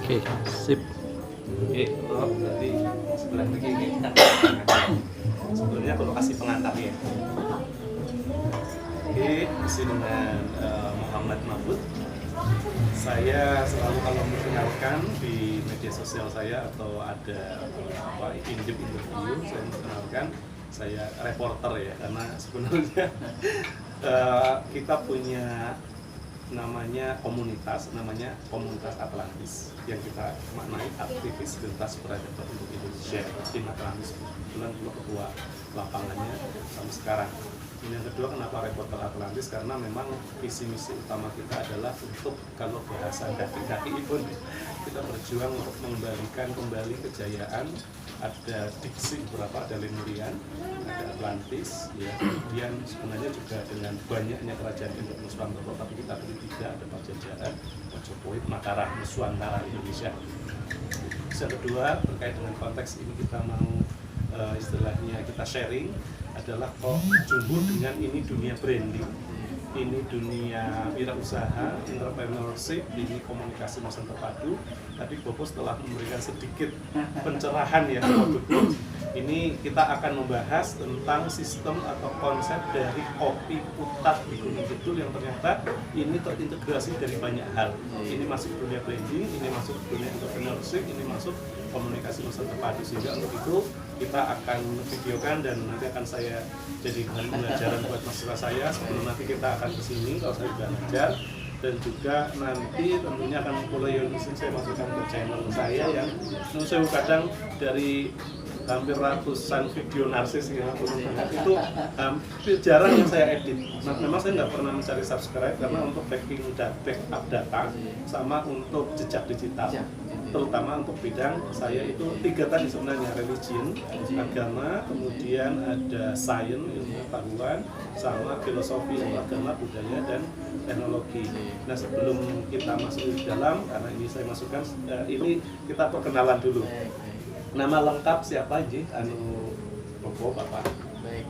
Oke, sip. Oke, kalau berarti sebelah kiri ini kita sebelumnya aku lokasi pengantar ya. Oke, isi dengan Muhammad Mahfud. Saya selalu kalau memperkenalkan di media sosial saya atau ada in-depth interview, saya memperkenalkan saya reporter ya, karena sebenarnya kita punya namanya komunitas Atlantis yang kita maknai aktivis lintas peradaban untuk Indonesia. Tim Atlantis kebetulan dulu ketua lapangannya sampai sekarang. Yang kedua, kenapa reporter Atlantis? Karena memang visi misi utama kita adalah untuk, kalau bahasa kaki-kaki pun, kita berjuang untuk mengembalikan kembali kejayaan. Ada diksi beberapa, ada Lemurian, ada Atlantis, ya. Kemudian sebenarnya juga dengan banyaknya kerajaan Indo Nusantara, tapi kita beri tiga, ada Pajajaran, Majapahit, Mataram, Nusantara Indonesia. Yang kedua, terkait dengan konteks ini kita mau istilahnya kita sharing adalah kok jumbo dengan ini dunia branding, ini dunia wirausaha, entrepreneurship, ini komunikasi masa terpadu. Tadi Bopo setelah memberikan sedikit pencerahan ya, ini kita akan membahas tentang sistem atau konsep dari kopi putat di Gunung Kidul yang ternyata ini terintegrasi dari banyak hal. Ini masuk dunia branding, ini masuk dunia entrepreneurship, ini masuk komunikasi masa terpadu. Sehingga untuk itu kita akan videokan dan nanti akan saya jadikan pembelajaran buat mahasiswa saya sebelum nanti kita akan kesini kalau saya sudah ngajar. Dan juga nanti tentunya akan mulai saya masukkan ke channel saya yang saya kadang dari hampir ratusan video narsis yang aku lihat itu jarang yang saya edit. Nah, memang saya nggak pernah mencari subscribe karena untuk backup data sama untuk jejak digital, terutama untuk bidang saya itu tiga tadi sebenarnya: religion, agama, kemudian ada sains, ilmu pengetahuan, sama filosofi, agama, budaya, dan teknologi. Nah, sebelum kita masuk di dalam, karena ini saya masukkan, ini kita perkenalan dulu. Nama lengkap siapa aja? Bopo, Bapak. Baik,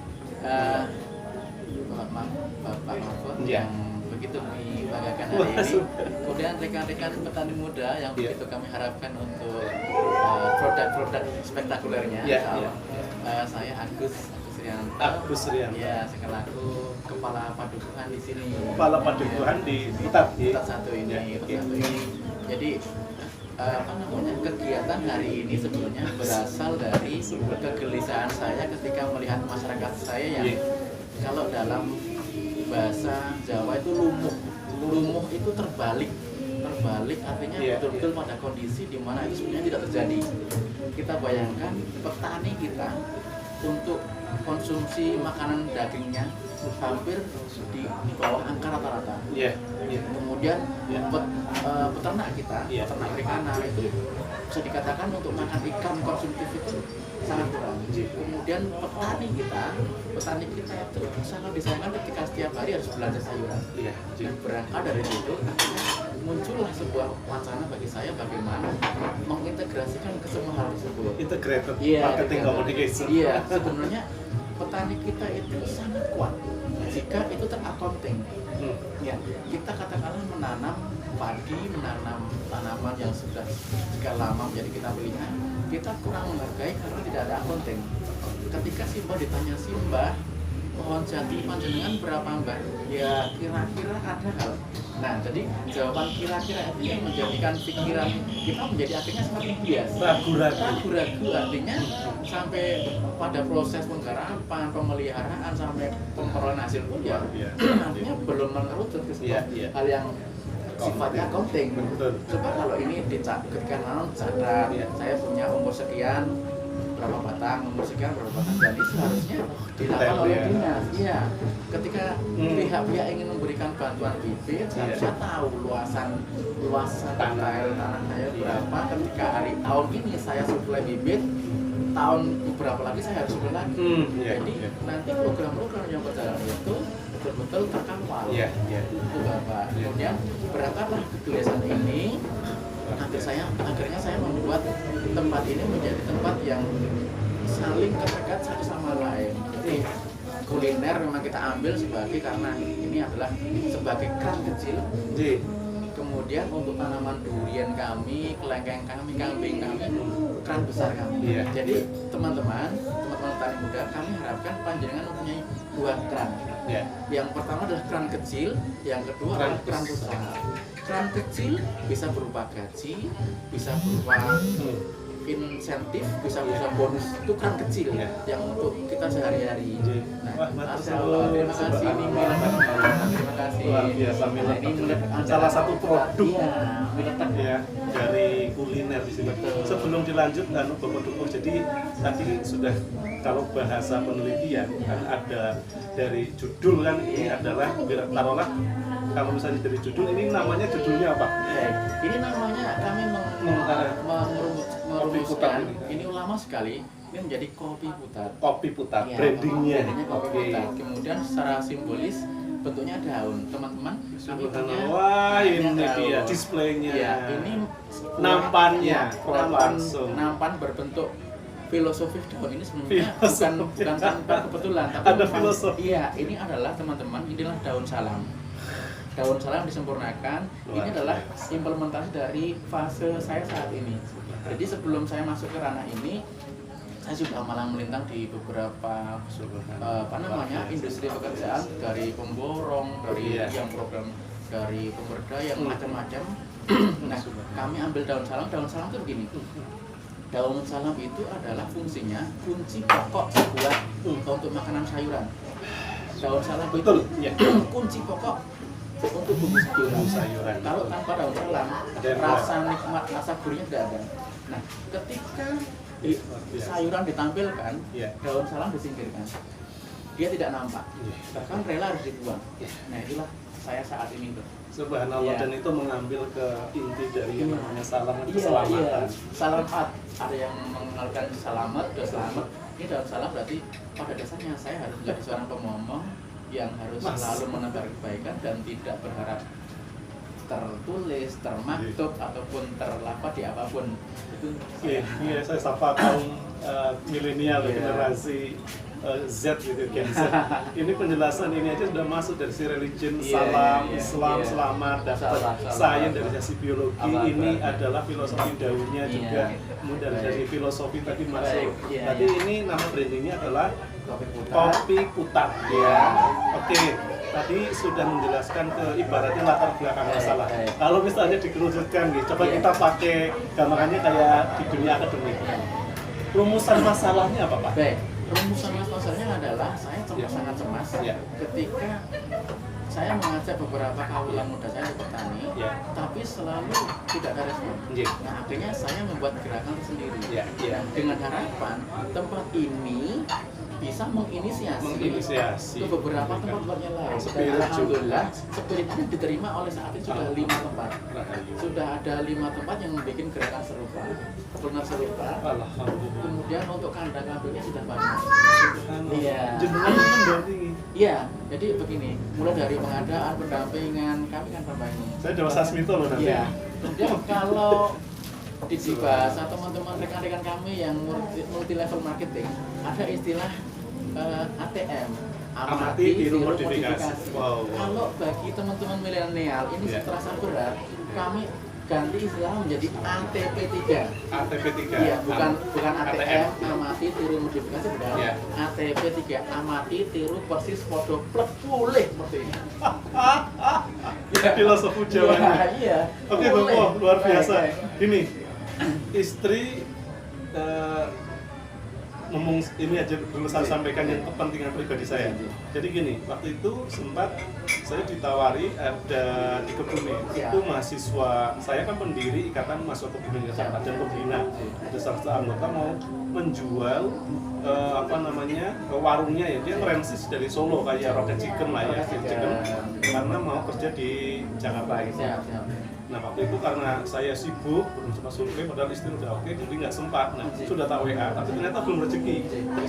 Bapak Mahfud Ya. yang begitu dibanggakan hari ini. Kemudian rekan-rekan petani muda yang begitu kami harapkan untuk produk-produk spektakulernya. Ya. Saya Agus Rianto. Agus Rianto. Ya, sekarang aku kepala padukuhan di sini. Kepala padukuhan di Putat. Putat satu ini. Jadi kegiatan hari ini sebenarnya berasal dari kegelisahan saya ketika melihat masyarakat saya yang kalau dalam bahasa Jawa itu lumuh itu terbalik artinya betul-betul pada kondisi di mana itu sebenarnya tidak terjadi. Kita bayangkan petani kita untuk konsumsi makanan dagingnya hampir di bawah angka rata-rata. Kemudian peternak kita, peternak perikanan itu bisa dikatakan untuk makan ikan konsumtif itu sangat kurang. Kemudian petani kita itu sangat disayangkan ketika setiap hari harus belanja sayuran. Dan berangkat dari situ muncullah sebuah wacana bagi saya bagaimana mengintegrasikan ke semua hal tersebut. Integrated marketing communication. Iya, sebenarnya petani kita itu sangat kuat jika itu teraccounting. Ya, kita katakanlah menanam padi, menanam tanaman yang sudah jika lama menjadi kita pilihan, kita kurang menghargai karena tidak ada accounting. Ketika si Mbah ditanya, si Mbah, pohon jati panjenengan berapa Mbah? Ya kira-kira ada hal. Nah, jadi jawaban kira-kira itu yang menjadikan pikiran kita menjadi akhirnya semakin bias. Ragu-ragu artinya sampai pada proses penggarapan, pemeliharaan sampai pemerolehan hasil pun ya artinya belum mengerucut ke sebuah hal yang sifatnya accounting. Coba kalau ini ketika nanam catat, saya punya umur sekian berapa batang, umur sekian berapa batang, dan itu harusnya dilakukan oleh dinas. Iya, ketika pihak-pihak ingin memberikan bantuan bibit, harusnya tahu luasan tanah saya berapa. Ketika tahun ini saya suplai bibit, tahun beberapa lagi saya harus suplai lagi. Jadi nanti program-program yang berjalan itu betul-betul terkawal. Itu Bapak. Kemudian berangkatlah kegiatan ini. Akhirnya saya membuat tempat ini menjadi tempat yang saling terikat satu sama lain. Jadi kuliner memang kita ambil sebagai karena ini adalah sebagai keran kecil. Kemudian Kemudian untuk tanaman durian kami, kelengkeng kami, kambing kami, keran besar kami. Iya. Jadi teman-teman petani muda, kami harapkan panjenengan mempunyai 2 keran. Ya. Yang pertama adalah keran kecil, yang kedua adalah keran besar. Keran kecil bisa berupa gaji, bisa berupa insentif, bisa bonus. Itu keran kecil yang untuk kita sehari-hari. Wah, Masya Allah, terima kasih ini milik terima kasih. Luar biasa, milik. Ini milik Salah satu produk ya, dari kuliner di sini. Betul. Sebelum dilanjut, Bapak Dukuh, jadi tadi sudah kalau bahasa penelitian kan ada dari judul kan ini adalah taruhlah kalau misalnya dari judul ini namanya judulnya apa? Ini namanya kami merumuskan. Ini lama sekali. Ini menjadi kopi putar. Kopi putar, Ya, brandingnya. kopi putar. Kemudian secara simbolis bentuknya daun, teman-teman. Kami punya Wah, ini daun. dia displaynya. Ya, ini nampannya, nampan berbentuk filosofi daun ini sebenarnya bukan tanpa kebetulan, tapi ada memang- filosofi. Iya, ini adalah teman-teman, inilah daun salam. Daun salam disempurnakan. Ini adalah implementasi dari fase saya saat ini. Jadi sebelum saya masuk ke ranah ini, saya sudah malang melintang di beberapa industri pekerjaan, dari pemborong, dari yang program dari pemberdayaan macam-macam. Nah, kami ambil daun salam. Daun salam itu begini. Daun salam itu adalah fungsinya kunci pokok buat untuk makanan sayuran. Daun salam itu kunci pokok untuk bumbu sayuran. Kalau tanpa daun salam, rasa nikmat, rasa gurihnya tidak ada. Nah, ketika sayuran ditampilkan, daun salam disingkirkan. Dia tidak nampak, bahkan rela harus dibuang. Nah, itulah saya saat ini, Bro. Subhanallah, dan itu mengambil ke inti dari yang namanya salam dan keselamatan. Selamat, ada yang mengenalkan selamat, udah selamat. Ini daun salam berarti pada dasarnya saya harus menjadi seorang pemomong yang harus selalu menebar kebaikan dan tidak berharap tertulis, termaktub ataupun terlapa di apapun. Itu Iya, saya sapa kaum milenial, generasi Z gitu, Gen Z. Ini penjelasan ini aja sudah masuk dari si religion, salam, Islam, selamat, dapat sains dari sisi biologi. Ini adalah filosofi daunnya juga, kemudian dari sisi filosofi tadi masuk. Tadi ini nama brandingnya adalah Kopi Putar. Oke. Tadi sudah menjelaskan ke ibaratnya latar belakang masalah. Kalau misalnya dikerucutkan nih, coba kita pakai gambarannya kayak di dunia akademik. Rumusan masalahnya apa, Pak? Baik, rumusan masalahnya adalah saya sangat cemas ketika saya mengajak beberapa kaula muda saya di petani, tapi selalu tidak ada respon. Nah, akhirnya saya membuat gerakan tersendiri. Dengan harapan tempat ini bisa menginisiasi ke beberapa tempat yang lain. Dan alhamdulillah spirit ini diterima oleh saat ini sudah 5 tempat. Sudah ada 5 tempat yang membuat gerakan serupa, benar serupa. Kemudian untuk kandang kambingnya sudah banyak. Iya, jadi begini, mulai dari pengadaan, pendampingan, kami kan berbanyak. Saya Dewa Sasmito loh nanti. Iya. Kemudian kalau di Jibas atau teman-teman rekan-rekan kami yang multi level marketing, ada istilah ATM, amati tiru modifikasi. Kalau bagi teman-teman milenial ini terasa berat, kami ganti istilah menjadi ATP3. ATP3. Iya, bukan ATM, amati tiru modifikasi, benar. ATP3, amati tiru persis foto plek pulih seperti ini. Filosofi Jawanya. Iya. Oke, Bapak, luar biasa. Ini istri ngomong ini aja dulu saya sampaikan yang kepentingan pribadi saya. Jadi gini, waktu itu sempat saya ditawari ada di Kebumen. Itu mahasiswa, saya kan pendiri Ikatan Mahasiswa Kebumen Jakarta dan pembina. Ada salah satu anggota mau menjual warungnya ya, dia ngerensis dari Solo kayak Rocket Chicken lah ya, chicken, karena mau kerja di Jakarta gitu. Nah, waktu itu karena saya sibuk belum sempat survei, padahal istri udah oke, jadi nggak sempat. Nah, sudah tak WA, tapi ternyata belum rezeki. Jadi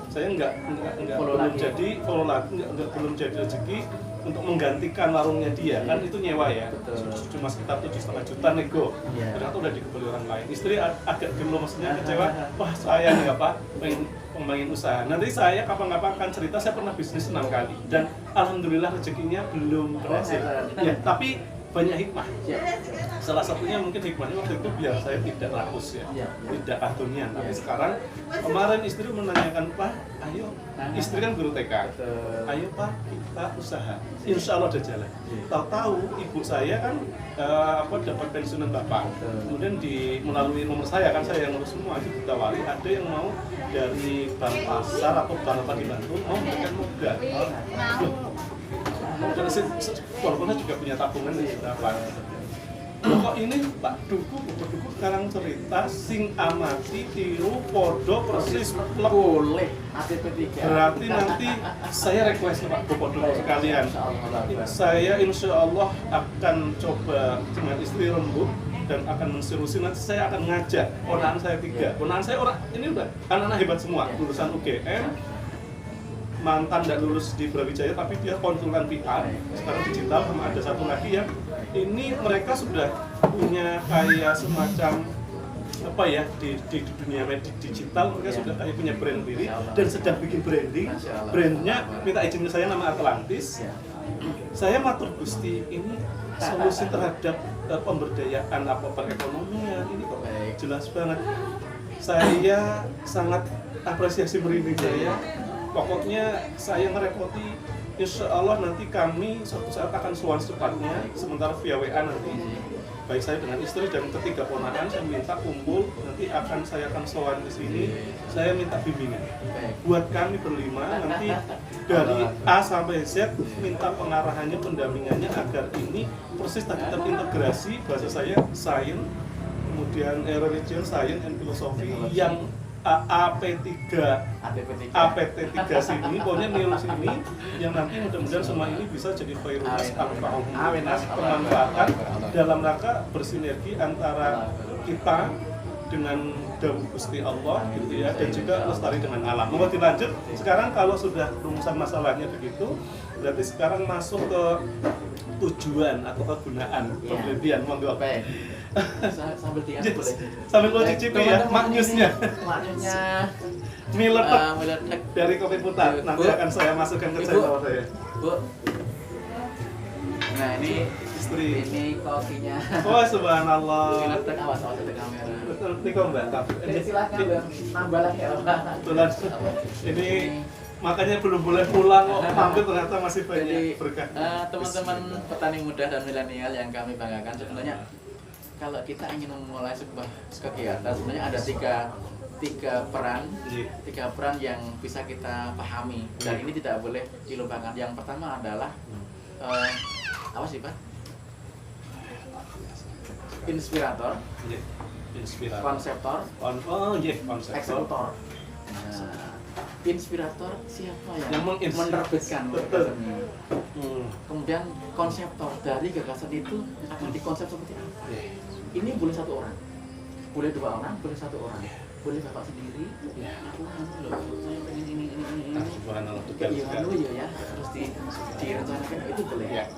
saya nggak belum jadi follow lagi, belum jadi rezeki untuk menggantikan warungnya dia. Kan itu nyewa ya, cuma sekitar 7,5 juta nego. Ternyata udah dikebeli orang lain. Istri agak gelo, maksudnya kecewa. Wah, saya nih apa pengen usaha. Nanti saya kapan-kapan akan cerita, saya pernah bisnis 6 kali dan alhamdulillah rezekinya belum berhasil. Ya, tapi banyak hikmah. Ya. Salah satunya mungkin hikmahnya waktu itu biar saya tidak rakus ya, Ya. tidak kartunian. Tapi sekarang kemarin istri menanyakan, Pak, ayo, istri kan guru TK, ayo Pak kita usaha, insya Allah ada jalan. Tahu-tahu ibu saya kan dapat pensiunan bapak, kemudian melalui nomor saya kan saya yang ngurus semua, ditawari ada yang mau dari bank pasar atau bank apa di Bantul mau memberikan modal. Dan walaupun saya juga punya tabungan di beberapa. Kok ini Pak Duku sekarang cerita sing amati tiru podo persis plek. Boleh ATP 3. Berarti nanti saya request Pak Duku sekalian. Saya insya Allah akan coba dengan istri rembuk dan akan menserusi, nanti saya akan ngajak ponakan saya 3. Ponakan saya orang ini udah anak-anak hebat semua, lulusan UGM, mantan dan lulus di Brawijaya tapi dia konsultan PR, sekarang digital, sama ada satu lagi yang ini mereka sudah punya kayak semacam apa ya di dunia media digital, mereka sudah kayak punya brand diri dan sedang bikin branding. Brandnya minta izin ke saya nama Atlantis. Saya matur Gusti, ini solusi terhadap pemberdayaan apa perekonomian ini kok jelas banget. Saya sangat apresiasi merinding saya. Pokoknya saya merepoti, insya Allah nanti kami suatu saat akan sowan secepatnya, sementara via WA nanti. Baik saya dengan istri dan ketiga ponakan saya minta kumpul, nanti saya akan sowan ke sini, saya minta bimbingan. Buat kami berlima nanti dari A sampai Z minta pengarahannya, pendampingannya agar ini persis tadi terintegrasi bahasa saya science, kemudian religion, science and philosophy yang APT3 sini, pokoknya nilai sini yang nanti mudah-mudahan semua ini bisa jadi prioritas pemanfaatan dalam rangka bersinergi antara kita dengan dawuh Gusti Allah gitu ya, dan juga lestari dengan alam. Mau dilanjut sekarang kalau sudah rumusan masalahnya begitu, berarti sekarang masuk ke tujuan atau kegunaan penelitian. Monggo. Sambil diam boleh. Sambil mau cicipi ya, maknyusnya. Maknyusnya Miletek dari kopi putar. Nanti akan saya masukkan ke channel saya. Bu. Nah, ini istri. Ini kopinya. Oh, subhanallah. Miletek, awas ke kamera. Betul, ini kok Mbak. Silakan, Bang. Nambah lagi ya, Pak. Kebetulan ini makanya belum boleh pulang kok, mampir ternyata masih banyak berkah. Teman-teman petani muda dan milenial yang kami banggakan, sebenarnya kalau kita ingin memulai sebuah kegiatan, sebenarnya ada tiga peran yang bisa kita pahami, dan ini tidak boleh dilupakan. Yang pertama adalah apa sih Pak? Inspirator, konseptor, konseptor, eksekutor. Nah, inspirator siapa yang menerbitkan gagasan ini? Kemudian konseptor, dari gagasan itu akan dikonsep seperti apa? Ini boleh satu orang, boleh dua orang, boleh satu orang, boleh bapak sendiri. Aku loh, saya pengen ini. Subhanallah, ya, terus direncanakan itu boleh.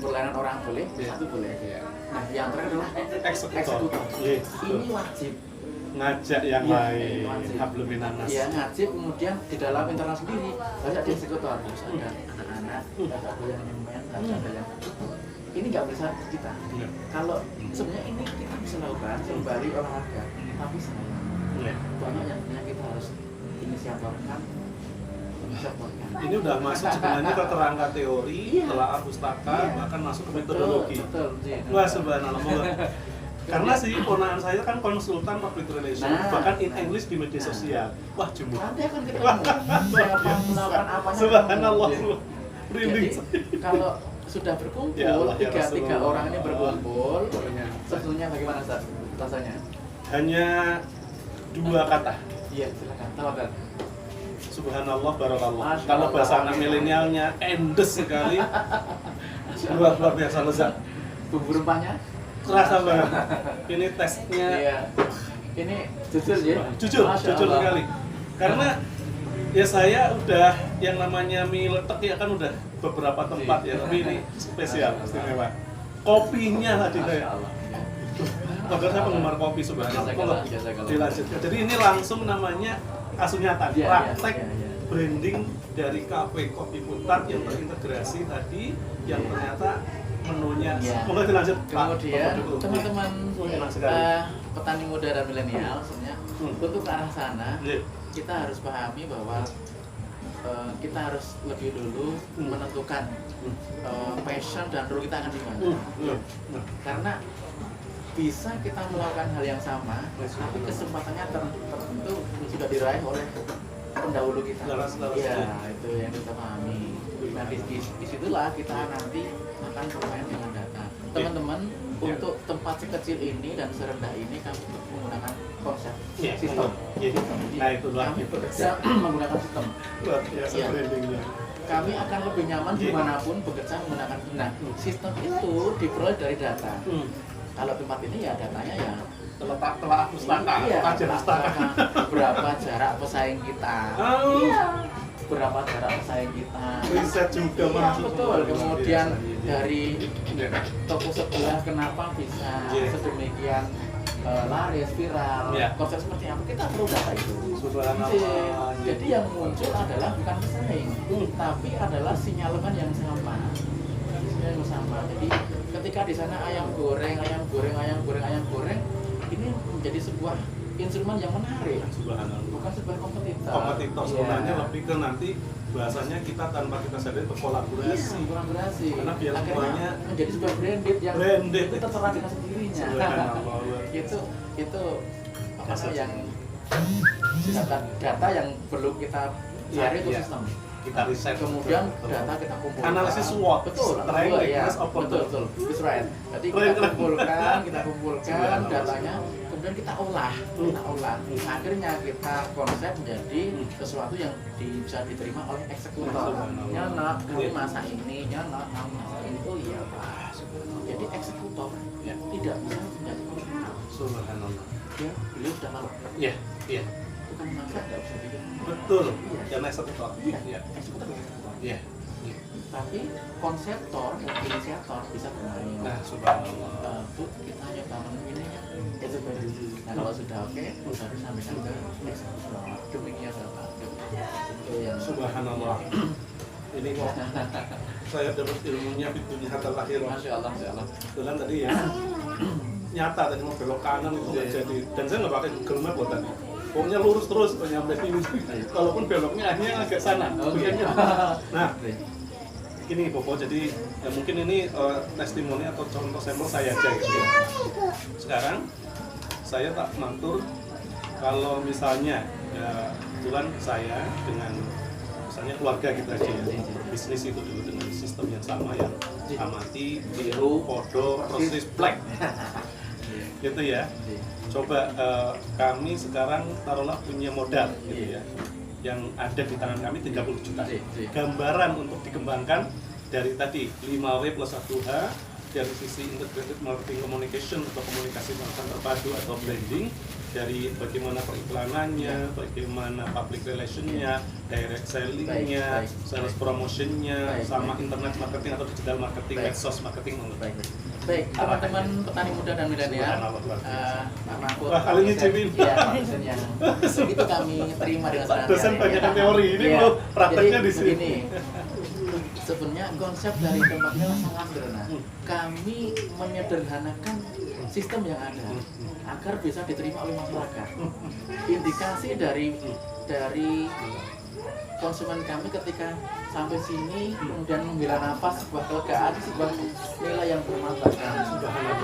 Berlainan orang boleh, satu boleh. Nah, yang terakhir adalah eksekutor. Ini wajib ngajak yang lain, hablum minanas. Iya, ngajak, kemudian di dalam internal sendiri banyak di eksekutor. Ada anak-anak, ada yang nyemen, ada yang ini nggak bisa kita. Kalau sebenarnya ini kita bisa lakukan sembari olahraga, tapi sayang banyak yang kita harus inisiatorkan. Ini udah masuk sebenarnya ke kerangka teori, telaah pustaka, bahkan masuk ke metodologi. Wah, subhanallah. Karena sih ponakan saya kan konsultan public relation, bahkan in English di media sosial. Wah, jumbo. Nanti akan kita melakukan apanya. Subhanallah. Jadi kalau sudah berkumpul, tiga orang ini berkumpul, sebetulnya bagaimana Ustaz rasanya? Hanya 2 kata. Iya, silakan. Tawakal. Subhanallah, barakallah. Kalau bahasa anak milenialnya endes sekali. Luar biasa lezat. Bumbu rempahnya terasa banget. Ini tesnya. Iya. Ini jujur ya. Jujur sekali. Karena ya saya udah yang namanya mie letek ya kan udah beberapa tempat ya, tapi ini spesial, istimewa. Kopinya tadi saya. Padahal saya penggemar kopi, subhanallah. Dilanjutkan. Jadi ini langsung namanya kasus nyata, praktek branding dari kafe Kopi Putar yang terintegrasi tadi, yang ternyata menunya. Ya. Monggo dilanjut. Pak. Kemudian Bapak dulu. teman-teman Enak sekali. petani muda dan milenial sebenarnya untuk ke arah sana Iya. kita harus pahami bahwa kita harus lebih dulu menentukan passion dan role kita akan di mana. Karena bisa kita melakukan hal yang sama, tapi kesempatannya tertentu sudah diraih oleh pendahulu kita. Ya, itu yang kita pahami. Nah, disitulah kita nanti akan bermain dengan data. Teman-teman, untuk tempat sekecil ini dan serendah ini kami menggunakan konsep sistem. Nah, itu Kami bekerja menggunakan sistem. luar biasa Iya. brandingnya. Kami akan lebih nyaman dimanapun bekerja menggunakan. Nah, sistem itu diperoleh dari data. Kalau tempat ini ya datanya ya Telah pustaka, iya, pelajar pustaka. berapa jarak pesaing kita, Oh, berapa jarak pesaing kita. riset juga Iya, masuk. betul. Kemudian Iya. dari Iya. toko sebelah kenapa bisa Iya. sedemikian laris, viral, Iya. konsep seperti apa, kita perlu data itu. Subhanallah. Jadi yang muncul adalah bukan pesaing, tapi adalah sinyalemen yang sama. Sinyalemen yang sama. Jadi ketika di sana ayam goreng, ini menjadi sebuah instrumen yang menarik, Subhanallah. bukan sebuah kompetitor. Kompetitor Iya. sebenarnya lebih ke nanti bahasanya kita tanpa kita sadari berkolaborasi. Iya, kolaborasi. Karena biar Akhirnya semuanya menjadi sebuah branded yang branded. itu terserah dengan sendirinya. Subhanallah. itu apa yang data yang perlu kita cari itu Iya. sistem. Kita riset. Kemudian Betul. data kita kumpulkan. Analisis SWOT. Betul. Strength, Ya, weakness, opportunity. betul. That's right. Jadi Keren, kita keren. kumpulkan Subhanallah. datanya, kemudian kita olah. Akhirnya kita konsep menjadi sesuatu yang bisa diterima oleh eksekutor. Subhanallah. Nyana, kami Iya. masak ini, nyana, kamu masak ini. Oh iya Pak. Jadi eksekutor Ya. tidak bisa menjadi konsultan. Subhanallah. Ya, beliau sudah tahu. Iya, iya. Bukan masak, nggak bisa bikin. Betul. Karena eksekutor. Iya, Iya. eksekutor bisa. Iya. Tapi konseptor dan inisiator bisa bermain. Nah, subhanallah. Bu, kita nyoba menu ini ya. Itu baru. Nah, kalau sudah oke, baru sampaikan ke eksekutor. Demikian Bapak. Itu yang Subhanallah. Ini kok saya dapat ilmunya di dunia hatta lahir. Masya Allah, Masya Allah. Kebetulan tadi ya nyata tadi mau belok kanan itu nggak jadi, dan saya nggak pakai Google Map loh tadi. Pokoknya lurus terus nyampe sini. Walaupun beloknya akhirnya agak sana. Oke. Nah, ini Bobo, jadi ya mungkin ini testimoni atau contoh sampel saya aja gitu ya. Sekarang saya tak matur kalau misalnya ya kebetulan saya dengan misalnya keluarga kita aja ya, bisnis itu dulu dengan sistem yang sama yang amati, tiru, podo, persis, plek gitu ya. Coba kami sekarang taruhlah punya modal gitu ya, yang ada di tangan kami 30 juta. Gambaran untuk dikembangkan dari tadi 5W plus 1H, dari sisi integrated marketing communication atau komunikasi marketing terpadu atau branding, dari bagaimana periklanannya, bagaimana public relationnya, direct sellingnya, sales promotionnya, sama internet marketing atau digital marketing, medsos marketing. Baik, teman-teman petani muda dan milenial, Pak Mahfud, wah, kali ini Jimin. Iya, dosen yang itu kami terima dengan senang hati. Dosen banyak Ya. teori, ini Iya. mau prakteknya Jadi, di sini. begini, sebenarnya konsep dari tempatnya sangat sederhana. Kami menyederhanakan sistem yang ada agar bisa diterima oleh masyarakat. Indikasi dari konsumen kami ketika sampai sini kemudian menghela nafas, sebuah kelegaan, sebuah nilai yang bermartabat.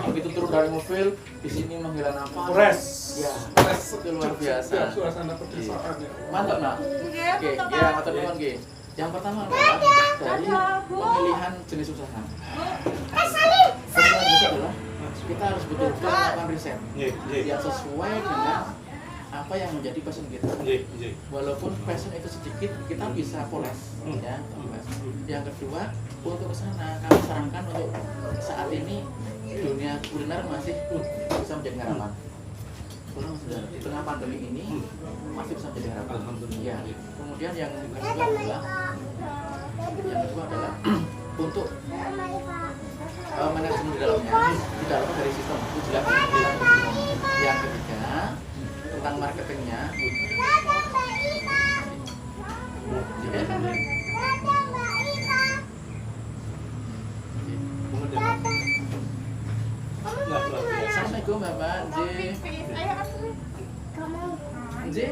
Begitu turun dari mobil, di sini menghela nafas. Fresh. Ya, itu luar biasa. Suasana pedesaan ya. Mantap, Nak. Oke, ya, matur nuwun nggih. Yang pertama adalah dari pemilihan jenis usaha. Pemilihan jenis adalah kita harus betul-betul melakukan riset yang sesuai dengan apa yang menjadi passion kita. Walaupun passion itu sedikit, kita bisa poles, ya. Yang kedua, untuk kesana kami sarankan untuk saat ini dunia kuliner masih bisa menjadi harapan. Di tengah pandemi ini masih bisa menjadi harapan. Ya. Kemudian yang kedua adalah untuk manajemen di dalamnya dari sistem itu jelas. Yang ketiga tentang marketingnya. Kemudian Assalamualaikum Bapak. J,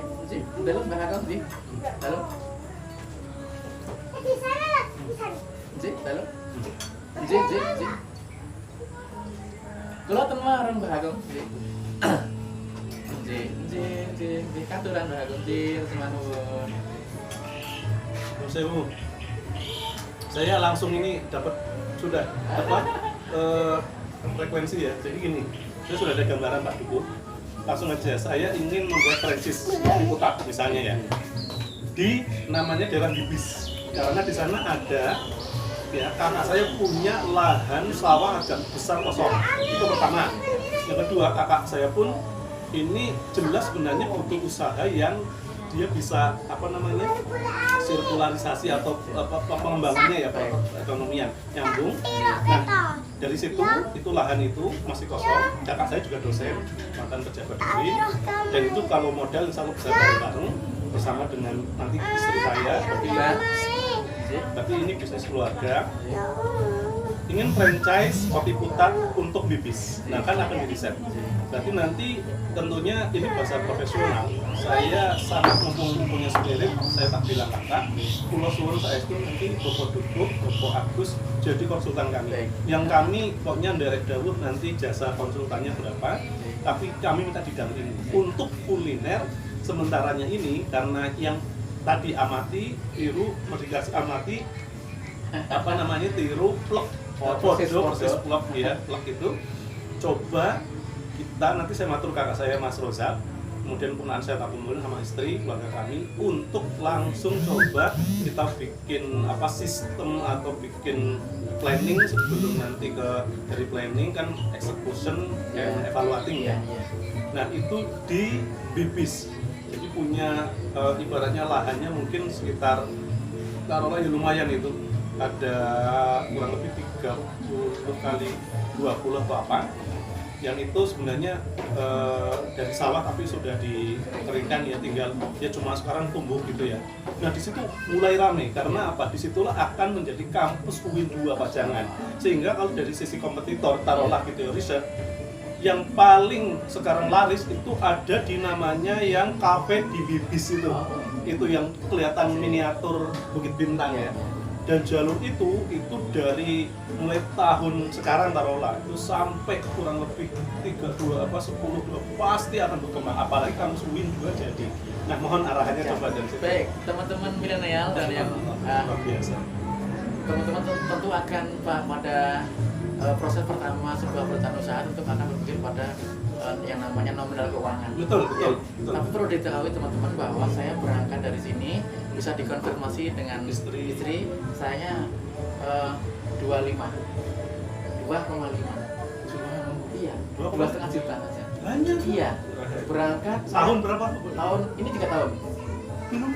dalam bahasa J, dalam. J, dalam. J. Kalau teman bahasa J, katuran bahasa J, teman-teman. Sewu. Saya langsung ini dapat sudah apa frekuensi ya. Jadi gini, saya sudah ada gambaran Pak Duku. Langsung aja, saya ingin membuat franchise di Kuta misalnya ya. Di namanya daerah Bibis. Karena di sana ada ya kakak saya punya lahan sawah agak besar kosong. Itu pertama. Yang kedua, kakak saya pun ini jelas sebenarnya untuk usaha yang dia bisa apa namanya sirkularisasi atau pengembangannya ya ekonomian nyambung. Nah dari situ itu lahan itu masih kosong. Kakak saya juga dosen mantan pejabat negeri dan itu kalau modal insya Allah bisa bareng-bareng bersama dengan nanti istri saya. Tapi ini bisnis keluarga. Ingin franchise kopi putar untuk Bibis. Nah kan akan di riset. Berarti nanti tentunya ini bahasa profesional. Saya sangat mumpung-mumpungnya spirit. Saya tak bilang kakak. Pulau Suwon saya itu nanti Bapak Duduk, Bapak Agus jadi konsultan kami. Yang kami pokoknya direct dawuh nanti jasa konsultannya berapa. Tapi kami minta didampingi untuk kuliner sementaranya ini karena yang tadi amati, tiru, modifikasi amati, apa namanya tiru, plek. Proses vlog ya, vlog itu coba kita nanti saya matur kakak saya Mas Rozak, kemudian punaan saya tak kumpulin sama istri keluarga kami untuk langsung coba kita bikin apa sistem atau bikin planning sebelum nanti ke dari planning kan execution and evaluating ya. Nah itu di Bibis, jadi punya ibaratnya lahannya mungkin sekitar taruhlah ya lumayan itu. Ada kurang lebih 30 kali 20 atau apa yang itu sebenarnya dari sawah tapi sudah dikeringkan ya tinggal ya cuma sekarang tumbuh gitu ya. Nah di situ mulai ramai karena apa? Disitulah akan menjadi kampus UIN 2 Pajangan sehingga kalau dari sisi kompetitor taruhlah gitu ya riset yang paling sekarang laris itu ada di namanya yang kafe di Bibis itu yang kelihatan miniatur Bukit Bintang ya. Dan jalur itu dari mulai tahun sekarang taruhlah itu sampai kurang lebih 10 pasti akan berkembang apalagi kamu UIN juga jadi. Nah mohon arahannya coba dari situ. Baik teman-teman milenial dan yang biasa. Teman-teman tentu akan pada proses pertama sebuah perusahaan usaha tentu akan berpikir pada yang namanya nominal keuangan. Betul. Tapi perlu diketahui teman-teman bahwa saya berangkat dari sini bisa dikonfirmasi dengan istri saya 2,5 iya 2,5 juta aja. Banyak. Iya. Berangkat tahun berapa? Tahun ini 3 tahun. Belum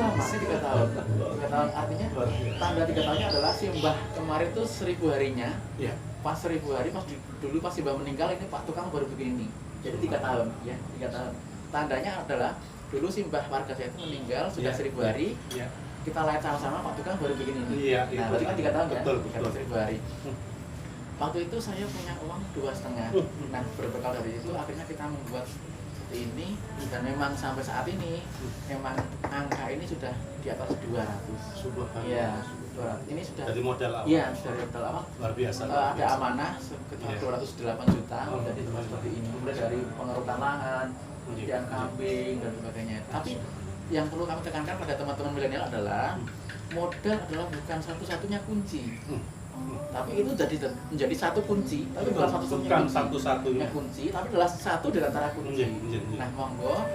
lama sih 3 tahun. 3 tahun artinya tanda 3 tahunnya adalah Simbah kemarin tuh 1000 harinya. Iya. Pas 1000 hari dulu pas Simbah meninggal ini Pak tukang baru begini. Jadi 3 tahun ya, 3 tahun. Tandanya adalah dulu Simbah warga saya itu meninggal sudah 1000 hari. Iya. Kita lihat sama-sama Pak tukang baru begini ini. Iya. Nah, berarti kan 3 tahun ya. Betul. 1000 hari. Waktu itu saya punya uang 2,5. Nah, berbekal dari itu akhirnya kita membuat ini dan memang sampai saat ini memang angka ini sudah di atas 200. Iya, 200. Ini sudah dari modal awal. Iya, dari modal awal. Luar biasa. Ada amanah sekitar 208 juta jadi tempat seperti ini. Kemudian dari pengerukan lahan, kemudian kambing dan sebagainya. Tapi yang perlu kami tekankan pada teman-teman milenial adalah modal adalah bukan satu-satunya kunci. Tapi itu menjadi satu kunci, tapi bukan satu-satunya kunci, tapi adalah satu di antara kunci. Nah, monggo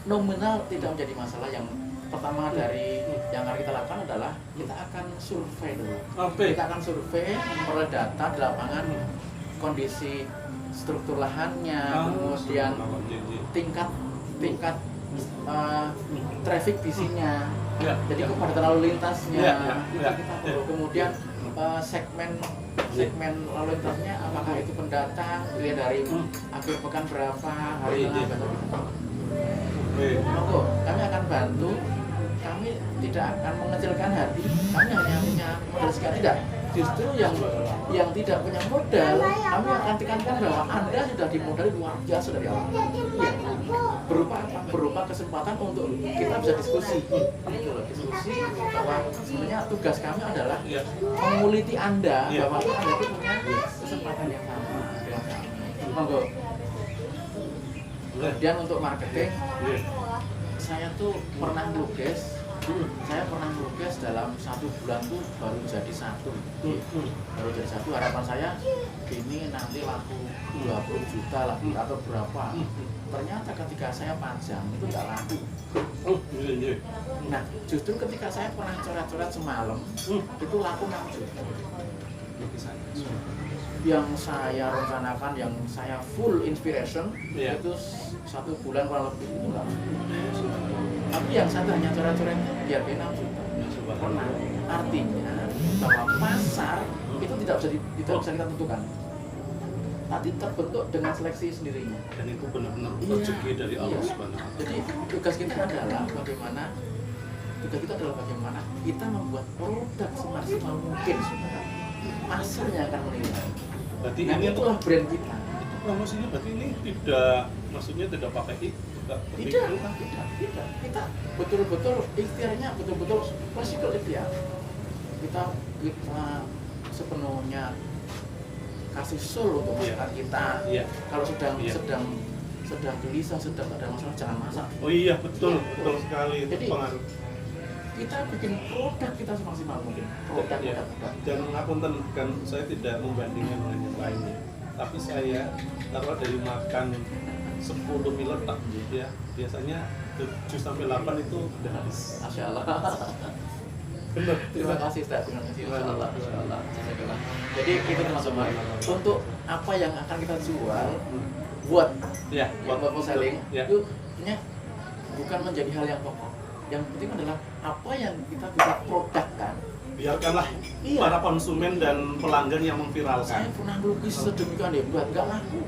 nominal tidak menjadi masalah. Yang pertama dari yang akan kita lakukan adalah kita akan survei dulu. Kita akan survei, memperoleh data di lapangan, kondisi struktur lahannya, kemudian tingkat traffic visinya, jadi kepadatan lalu lintasnya, kita perlu kemudian segmen lalu lintasnya apakah itu pendatang dilihat dari akhir pekan berapa hari tengah monggo kami akan bantu, kami tidak akan mengecilkan hati, kami hanya punya modal sekian tidak, justru yang tidak punya modal, kami akan tekankan bahwa Anda sudah dimodali luar biasa dari awal. Ya. Berupa apa? Berupa kesempatan untuk kita bisa diskusi. Gitu loh, diskusi bahwa sebenarnya tugas kami adalah menguliti Anda bahwa Anda itu punya kesempatan yang sama dengan kami. Monggo. Kemudian untuk marketing, saya tuh pernah melukis. Saya pernah melukis dalam 1 bulan tuh baru jadi 1. Baru jadi 1. Harapan saya ini nanti laku 20 juta lah atau berapa. Ternyata ketika saya pajang itu nggak laku. Nah, justru ketika saya pernah coret-coret semalam itu laku 6 juta. Yang saya rencanakan, yang saya full inspiration itu 1 bulan kurang lebih itu nggak laku. Tapi yang satu hanya coret-coretnya biar 6 juta. Nah, artinya bahwa pasar itu tidak bisa kita tentukan. Nanti terbentuk dengan seleksi sendirinya. Dan itu benar-benar rezeki dari Allah Subhanahu wa Ta'ala. Jadi tugas kita adalah bagaimana kita membuat produk semaksimal mungkin sebenarnya. Pasarnya akan menilai. Berarti Nah, ini itulah brand kita. Promosinya berarti ini tidak pakai Tidak. Kita betul-betul ikhtiarnya betul-betul klasikal ikhtiar. Kita sepenuhnya kasih soul untuk masyarakat kita. Kalau sedang gelisah, sedang ada masalah, jangan masak. Oh iya, betul sekali. Itu Jadi, pengaruh. Kita bikin produk kita semaksimal mungkin. Produk. Dan ngapunten kan saya tidak membandingkan dengan yang lainnya. Tapi saya kalau dari makan 10 mie letak ya, biasanya 7-8 itu udah habis. Masya Allah. Benar. Terima kasih Ustaz, terima kasih. Masya Allah. Jadi itu teman-teman, untuk apa yang akan kita jual buat selling itu bukan menjadi hal yang pokok. Yang penting adalah apa yang kita bisa produkkan. Biarkanlah para konsumen dan pelanggan yang memviralkan. Saya pernah melukis sedemikian hebat, nggak laku.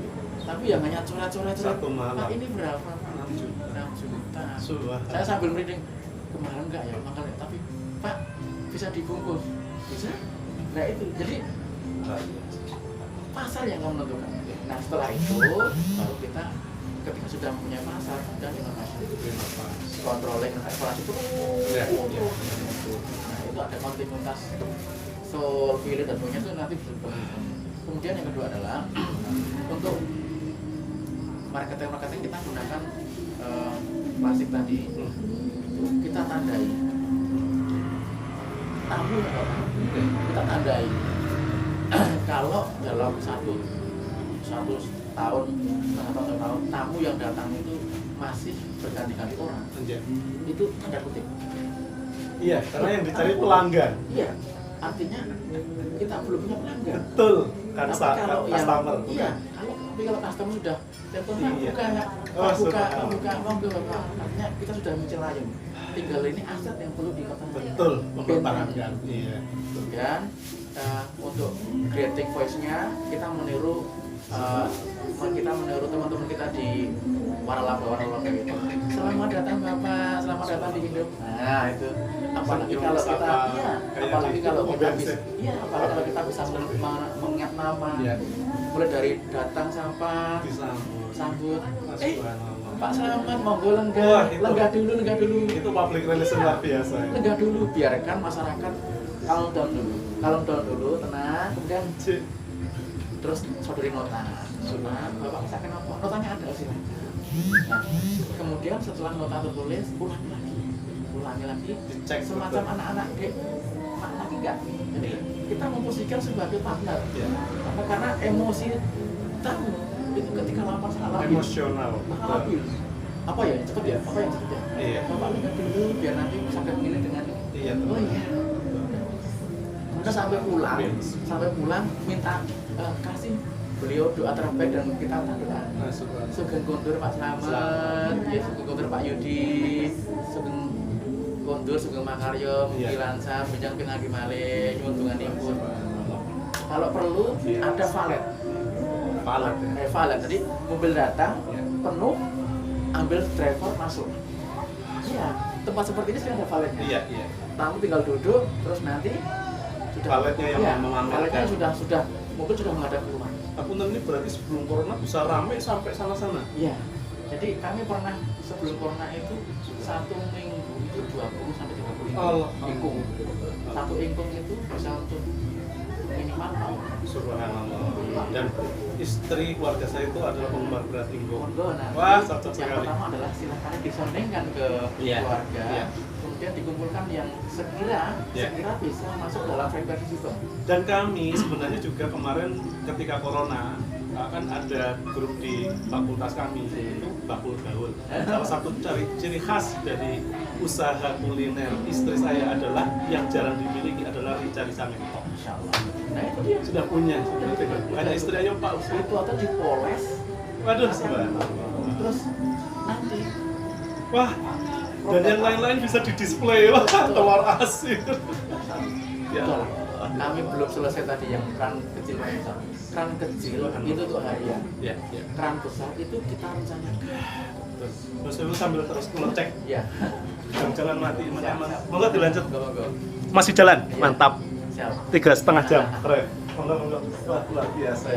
Tapi yang hanya coret-coret. Satu malam. Pak, ini berapa? 6 juta. Saya sambil merinding, kemarin nggak ya makan, tapi Pak bisa dibungkus, bisa? Nah itu, jadi pasar yang akan menentukan. Nah setelah itu baru kita ketika sudah punya pasar dan controlling evaluasi itu. Nah itu ada kontinuitas soul, feeling dan punya itu nanti berubah. Kemudian yang kedua adalah untuk marketing kita gunakan klasik tadi, kita tandai tamu kita tandai kalau dalam satu tahun atau tahun tamu yang datang itu masih berganti-ganti orang, itu tanda kutip. Iya, karena yang dicari pelanggan. Iya, artinya kita belum punya pelanggan. Betul, kan kalau customer. Iya, tapi kalau customer sudah telepon buka, artinya kita sudah mencerayam. Tinggal ini aset yang perlu dikatakan. Betul, mempertahankan. Iya. Dan untuk creating voice-nya kita meniru teman-teman kita di Waralaba itu. Selamat datang Bapak, selamat datang di hidup. Nah itu. Apalagi kalau kita bisa mengingat nama. Mulai dari datang sampai sambut. Pak selamat, monggo lenggah dulu. Itu public relation luar biasa. Lenggah dulu, biarkan masyarakat calm down dulu, tenang, kemudian terus sodori nota. Bapak misalkan apa? Notanya ada sih. Nah, kemudian setelah nota tertulis, ulangi lagi, dicek semacam anak-anak lagi enggak? Jadi kita memposisikan sebagai partner. Karena emosi tamu itu ketika lapar salah emosional. Apa ya cepet ya? Iya. Bapak lihat dulu biar nanti sampai milih dengan. Iya. Oh iya. Kita sampai pulang minta kasih beliau doa terbaik dan kita tanda. Sugeng kondur Pak Slamet, sugeng kondur Pak Yudi, sugeng kondur sugeng Makaryo, mugi lancar, bijang pinagi malih, nyuwun dipun. Kalau perlu ada valet. Jadi mobil datang penuh, ambil driver masuk. Iya, tempat seperti ini sudah ada valetnya. Iya. Tamu tinggal duduk, terus nanti paletnya yang ya, memamerkan. paletnya sudah mungkin sudah menghadap rumah. Apunten ini berarti sebelum corona bisa rame sampai sana-sana. Iya. Jadi kami pernah sebelum corona itu 1 minggu itu 20 sampai 30 ingkung. Satu ingkung itu bisa untuk minimal tahun. Subhanallah. Dan istri keluarga saya itu adalah penggemar berat ingkung. Nah, Wah, cocok yang sekali. pertama adalah silakan disondingkan ke Iya, keluarga. iya. Kemudian dikumpulkan yang sekira bisa masuk dalam frekuensi sistem. Dan kami sebenarnya juga kemarin ketika corona kan ada grup di fakultas kami itu bakul gaul. Salah satu ciri khas dari usaha kuliner istri saya adalah yang jarang dimiliki adalah rica-rica mentok. Insya Allah. Nah itu dia Sudah punya. Ada istri ayo Pak Ustaz. itu atau dipoles. Waduh, subhanallah. Terus nanti Wah, dan yang lain-lain bisa didisplay. Wah, telur asin. Ya. betul. Kami belum selesai tadi yang keran kecil. Keran kecil itu tuh harian. Ya, ya. Keran besar itu kita rencanakan. Terus itu sambil terus ngecek Ya. jalan mati mana-mana. Siap. Monggo dilanjut. Go. Masih jalan, Iya. mantap. Siap. 3,5 jam. Keren. Monggo. Wah, luar biasa.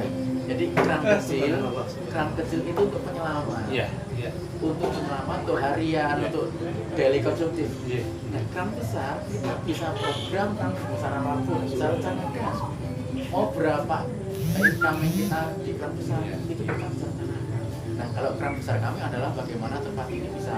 Jadi keran kecil itu untuk penyelaman. Iya, iya. Untuk penyelaman, untuk harian, untuk daily konsumtif. Iya. Nah, keran besar kita bisa program kan besar apapun, bisa rencanakan. Mau berapa income kita di keran besar itu kita bisa rencanakan. Nah, kalau keran besar kami adalah bagaimana tempat ini bisa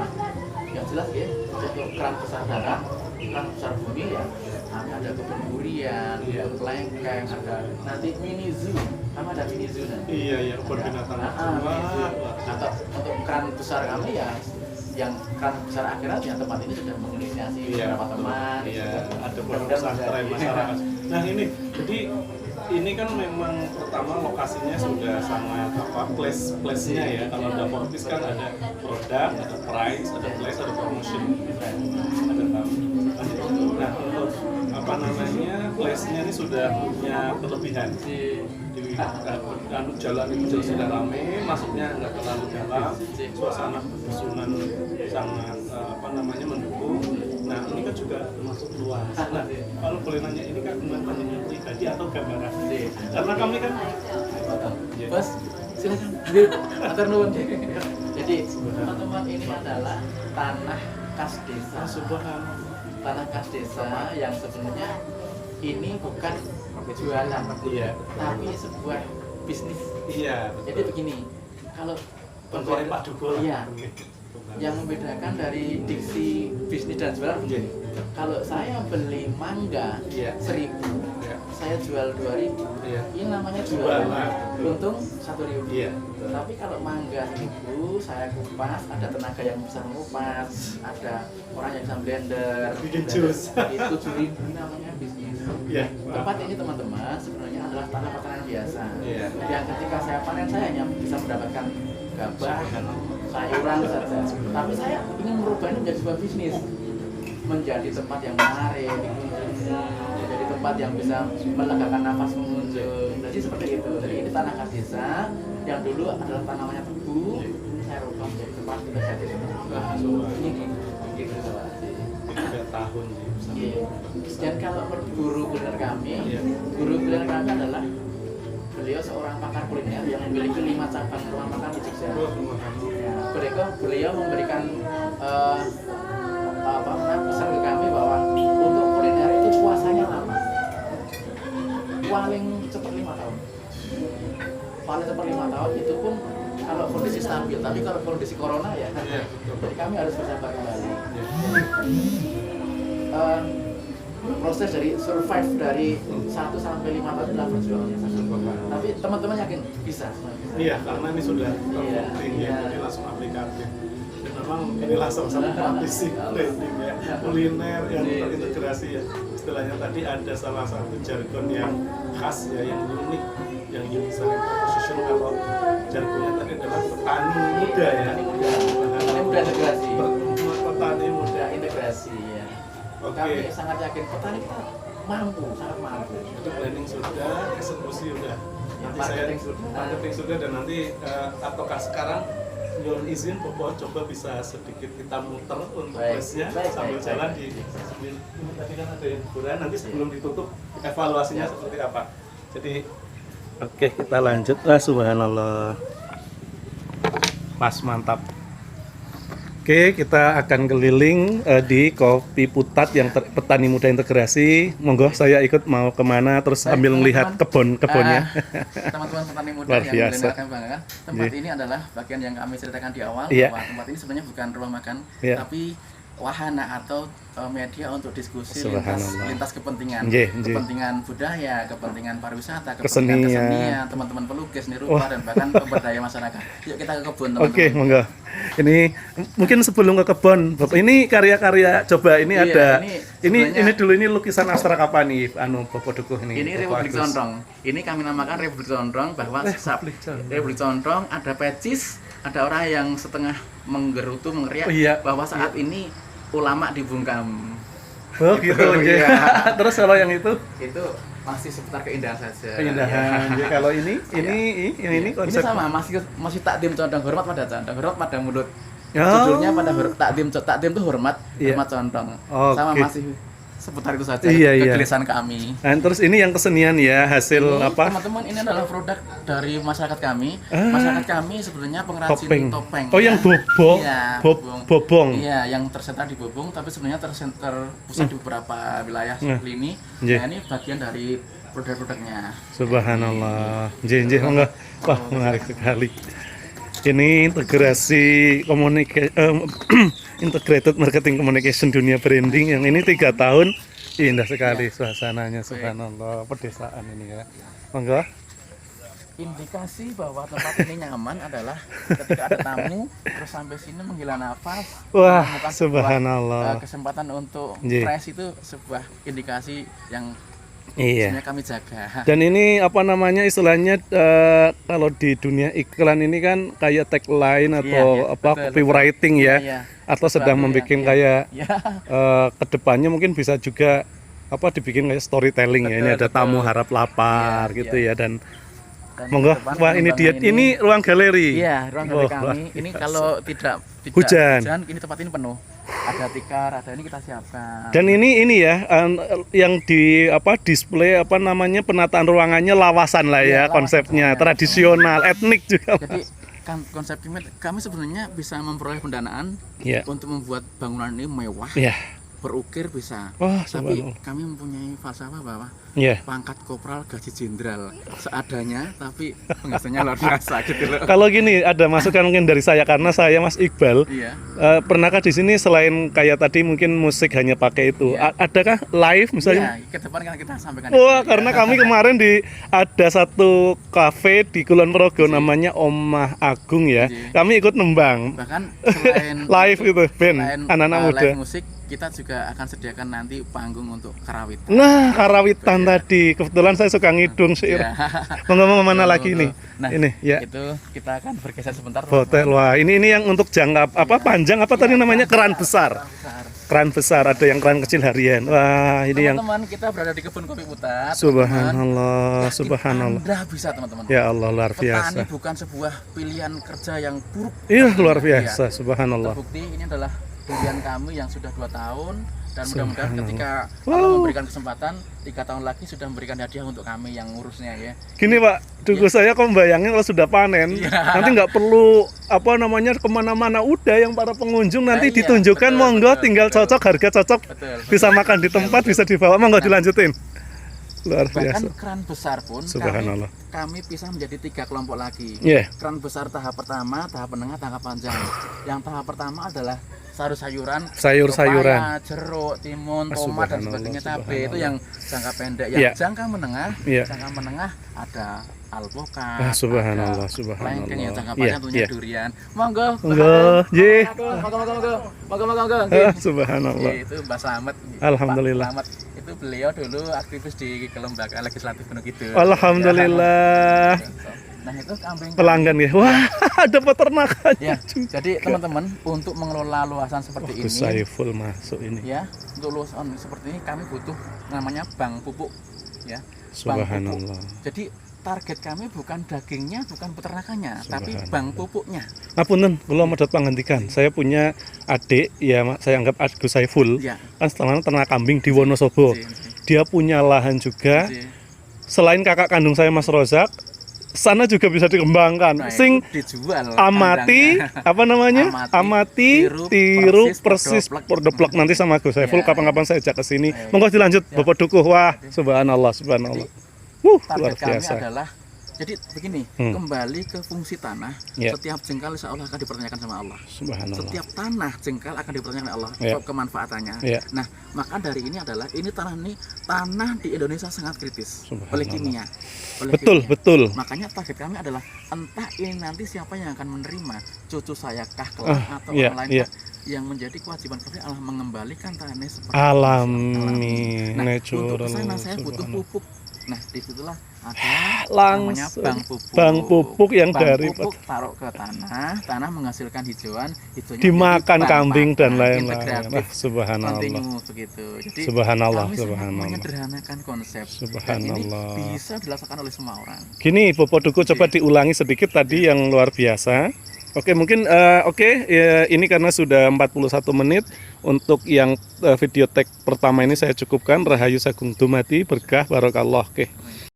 yang jelas ya untuk keran besar darat, keran besar bumi ya. Kami ada kebun durian, kebun kelengkeng, ada nanti mini zoo. Kami ada mini zoo nanti. Iya, kebun binatang. Wah. Atau untuk keran besar kami ya, yang keran besar akhirat ya tempat ini sudah menginisiasi beberapa teman. Iya, ada Mudah-mudahan pesantren menjadi- masyarakat. Nah ini, jadi ini kan memang pertama lokasinya sudah sangat place-nya ya. Kalau ada Fortis kan ada produk, ada price, ada place, ada promotion, ada tamu. Nah untuk apa namanya place-nya ini sudah punya kelebihan. Di jalan itu sudah ramai, masuknya nggak terlalu dalam, suasana pesunan sangat mendukung. Nah ini kan juga termasuk luas. Nah kalau boleh nanya ini kan hanya pribadi atau gambaran? Karena kami kan Bos, silakan. Atur nuwun. Jadi teman-teman ini adalah tanah kas desa. Subhanallah. Tanah kas desa yang sebenarnya ini bukan jualan, Iya. tapi sebuah bisnis. Iya. Jadi begini, kalau Bentuknya Pak Dugol. Iya. Yang membedakan dari diksi bisnis dan jualan begini. Kalau saya beli mangga Iya. 1.000, Iya. saya jual 2.000. Iya. Ini namanya Jualan. jualan. Untung 1.000. Iya. Tapi kalau mangga 1.000, saya kupas, ada tenaga yang bisa mengupas, ada orang yang bisa blender, Bikin jus. Itu 7.000 namanya bisnis. Iya. Tempat ini teman-teman sebenarnya adalah tanah pertanian biasa. Iya. Yang ketika saya panen saya hanya bisa mendapatkan gabah, sayuran saja. Tapi saya ingin merubahnya menjadi sebuah bisnis, menjadi tempat yang menarik dikunjungi, menjadi tempat yang bisa melegakan nafas pengunjung. Jadi seperti itu. Jadi ini tanah khas desa yang dulu adalah tanamannya tebu, saya rubah menjadi tempat kita jadi ini gitu Pak. 3 tahun sih. Iya. Dan kalau guru kuliner kami, Iya. guru kuliner kami adalah beliau seorang pakar kuliner yang memiliki 5 cabang rumah makan di Jogja. Ya, beliau memberikan pesan ke kami bahwa untuk kuliner itu puasanya lama, paling cepat 5 tahun. Paling cepat 5 tahun itu pun kalau kondisi stabil. Tapi kalau kondisi corona ya, Iya. jadi kami harus bersabar kembali. Iya. Proses dari survive dari 1 sampai 5 tahun adalah perjuangannya sangat. Tapi teman-teman yakin bisa? Iya, karena ini sudah Iya, terbukti iya. ya, jadi langsung aplikatif. Dan memang inilah salah satu praktisi branding ya, kuliner yang terintegrasi ya. Istilahnya tadi ada salah satu jargon yang khas ya, yang unik, yang universal position kalau jargonnya tadi adalah petani muda ya. Petani muda integrasi. Petani muda. Muda integrasi ya. Oke. Kami sangat yakin petani kita mampu, sangat mampu. Itu planning sudah, eksekusi sudah. Nanti marketing sudah dan nanti ataukah sekarang mohon izin Bobo coba bisa sedikit kita muter untuk Baik, busnya baik, sambil baik, jalan baik. di sambil tadi kan ada hiburan nanti sebelum ditutup evaluasinya seperti apa. Jadi oke, kita lanjut. Subhanallah. Pas, mantap. Oke, kita akan keliling di Kopi Putat yang petani muda integrasi. Monggo saya ikut mau kemana terus sambil melihat kebun-kebunnya. Teman-teman petani muda Luar yang biasa. mendengarkan bangga. Tempat ini adalah bagian yang kami ceritakan di awal Iya. bahwa tempat ini sebenarnya bukan rumah makan, Iya. tapi wahana atau media untuk diskusi Subhanallah. lintas kepentingan, kepentingan budaya, kepentingan pariwisata, kepentingan kesenian, teman-teman pelukis, seni rupa dan bahkan pemberdayaan masyarakat. Yuk kita ke kebun, teman-teman. Oke, monggo. Ini mungkin sebelum ke kebun, Bapak, ini karya-karya coba ini Iya, ada. ini Ini dulu ini lukisan abstrak apa nih, Bapak Dukuh ini? Ini Bapak Republik Agus. Condrong. Ini kami namakan Republik Condrong bahwa Republik Condrong ada pecis, ada orang yang setengah menggerutu, mengeriak bahwa saat ini ulama dibungkam. Oh gitu, Iya. Terus kalau yang itu? Itu masih seputar keindahan saja. Keindahan. Ya, kalau ini konsep. Ini sama, masih takdim condong, hormat pada condong, hormat pada mulut. Oh. Judulnya pada takdim itu hormat, hormat condong. Sama Oke. masih seputar itu saja. Iya. Kegelisahan kami. Dan terus ini yang kesenian ya, hasil Ini, apa? teman-teman, ini adalah produk dari masyarakat kami. Masyarakat kami sebenarnya pengrajin topeng. Oh, yang bobong. Iya, bobong. Iya, yang tersebar di Bobong, tapi sebenarnya terpusat di beberapa wilayah seperti ini. Iya. Nah, ini bagian dari produk-produknya. Subhanallah. Nggih, monggo. Wah, menarik sekali. Ini integrasi integrated marketing communication dunia branding yang ini 3 tahun. Indah sekali suasananya, subhanallah. Pedesaan ini ya. Monggo. Indikasi bahwa tempat ini nyaman adalah ketika ada tamu terus sampai sini menghela nafas. Wah, menemukan subhanallah. sebuah, kesempatan untuk Nggih. fresh itu sebuah indikasi yang Iya. sebenarnya kami jaga. Dan ini apa namanya istilahnya kalau di dunia iklan ini kan kayak tagline atau Iya, apa betul, copywriting ya, Iya. atau sedang Sesuatu membuat yang- kayak Iya. kedepannya mungkin bisa juga apa dibikin kayak storytelling ya. Ini Betul, ada tamu betul. harap lapar Iya, gitu iya. ya dan Dan monggo. ke depan Wah, ini dia. pengembangan Ini ruang galeri. Iya, ruang galeri Wah, kami. luar Ini biasa. kalau tidak Hujan. ini tempat ini penuh. Ada tikar, ada ini kita siapkan. Dan ini ya yang di apa display apa namanya penataan ruangannya lawasan lah ya, Iya, lawasan, konsepnya lawasan. tradisional, etnik juga. Jadi kan konsep kami sebenarnya bisa memperoleh pendanaan Iya. untuk membuat bangunan ini mewah, Iya. berukir bisa. Wah, Tapi subhanallah. kami mempunyai falsafah bahwa Iya. pangkat kopral gaji jenderal seadanya, tapi penghasilannya luar biasa gitu loh. Kalau gini ada masukan mungkin dari saya karena saya Mas Iqbal. Iya. Pernahkah di sini selain kayak tadi mungkin musik hanya pakai itu, Iya. Adakah live misalnya? Iya, ke depan kan kita sampaikan. Wah, itu. karena kami kemarin ada satu kafe di Kulon Progo namanya Omah Agung ya. Iya. Kami ikut nembang. Bahkan selain Live itu band selain, anak-anak muda. live musik, kita juga akan sediakan nanti panggung untuk karawitan. Nah, karawitan tadi. Kebetulan saya suka ngidung syair. Iya. Ngomong mana lagi ini? Nah, Ini ya. itu kita akan bergeser sebentar. Hotel. Wah, ini yang untuk jangka apa panjang apa tadi namanya keran besar. Keran besar, ada yang keran kecil harian. Wah, ini yang Teman-teman, kita berada di kebun kopi Putat. subhanallah, teman-teman. subhanallah. Anda bisa, teman-teman. Ya Allah, luar Petani biasa. bukan sebuah pilihan kerja yang buruk. Iya, luar biasa, subhanallah. Terbukti ini adalah pilihan kami yang sudah 2 tahun dan mudah-mudahan Subhanallah. ketika Wow. Allah memberikan kesempatan 3 tahun lagi sudah memberikan hadiah untuk kami yang ngurusnya ya. Gini Pak, dulu saya kok bayangin kalau sudah panen, Iya. nanti nggak perlu apa namanya kemana-mana, udah yang para pengunjung nanti Nah, iya, ditunjukkan, betul, monggo betul, tinggal betul. cocok harga cocok, Betul. bisa makan di tempat, bisa dibawa, monggo dilanjutin. Luar Bahkan biasa. keran besar pun Subhanallah. kami pisah menjadi 3 kelompok lagi. Iya. Keran besar tahap pertama, tahap menengah, tahap panjang. Yang tahap pertama adalah sayur-sayuran, Sayur-sayuran. pepaya, jeruk, timun, tomat dan Subhanallah, sebagainya, cabai. Itu subhanallah. yang jangka pendek. Yang Iya. jangka menengah, Iya. jangka menengah ada alpukat, Subhanallah, ada subhanallah. lengkeng, yang jangka Iya, panjang tentunya iya. durian. Monggo. Monggo, ye. Monggo. Subhanallah. Itu Mbak Slamet. Alhamdulillah. Pak Slamet itu beliau dulu aktivis di kelembagaan legislatif Gunung Kidul. Alhamdulillah. Nah itu kambing. Pelanggan ya. Wah, ada peternakannya Ya, juga. jadi teman-teman untuk mengelola luasan seperti Gus ini, Saiful masuk ini. ya, untuk luasan seperti ini kami butuh namanya bank pupuk, ya. Bank Subhanallah. pupuk. Jadi target kami bukan dagingnya, bukan peternakannya, tapi Subhanallah. bank pupuknya. Ngapunten, belum ada pangandikan. Saya punya adik, ya saya anggap Gus Saiful. Ya. Kan setelah ternak kambing di Wonosobo. Jadi, dia punya lahan juga. Jadi, Selain kakak kandung saya Mas Rozak, sana juga bisa dikembangkan. nah, Sing itu dijual amati kandangnya. apa namanya? Amati, Tiru, persis, persis, Pordeplek. Nanti sama Gus Saiful Ya. kapan-kapan saya ajak ke sini. Ayo. Monggo dilanjut Ya. Bapak Dukuh. Wah, subhanallah, subhanallah. Luar Target kami biasa. adalah jadi begini, kembali ke fungsi tanah. Ya. Setiap jengkal insya Allah akan dipertanyakan sama Allah. Subhanallah. Setiap tanah jengkal akan dipertanyakan oleh Allah Ya. kemanfaatannya. Ya. Nah, maka dari ini adalah ini tanah di Indonesia sangat kritis Subhanallah. oleh kimia. Betul, betul. Makanya target kami adalah entah ini nanti siapa yang akan menerima, cucu saya kah kelak atau iya, orang lain iya. kah, yang menjadi kewajiban kami adalah mengembalikan tanah ini seperti Alami, Nah, natural. untuk kesana saya butuh subhanallah. pupuk. Nah, disitulah ada namanya Langsung bank pupuk. bank pupuk yang Bank dari pupuk taruh ke tanah menghasilkan hijauan, hijaunya dimakan menjadi kambing dan pakan lain-lain. integratif, Nah, subhanallah. kontinu begitu. Jadi Subhanallah, kami sangat subhanallah. menyederhanakan konsep dan ini Subhanallah. bisa dilakukan oleh semua orang. Gini, Bapak Dukuh coba diulangi sedikit tadi yang luar biasa. Oke, mungkin ya, ini karena sudah 41 menit. Untuk yang video tag pertama ini saya cukupkan. Rahayu Sagung Dumadi, berkah, barokallah. Oke.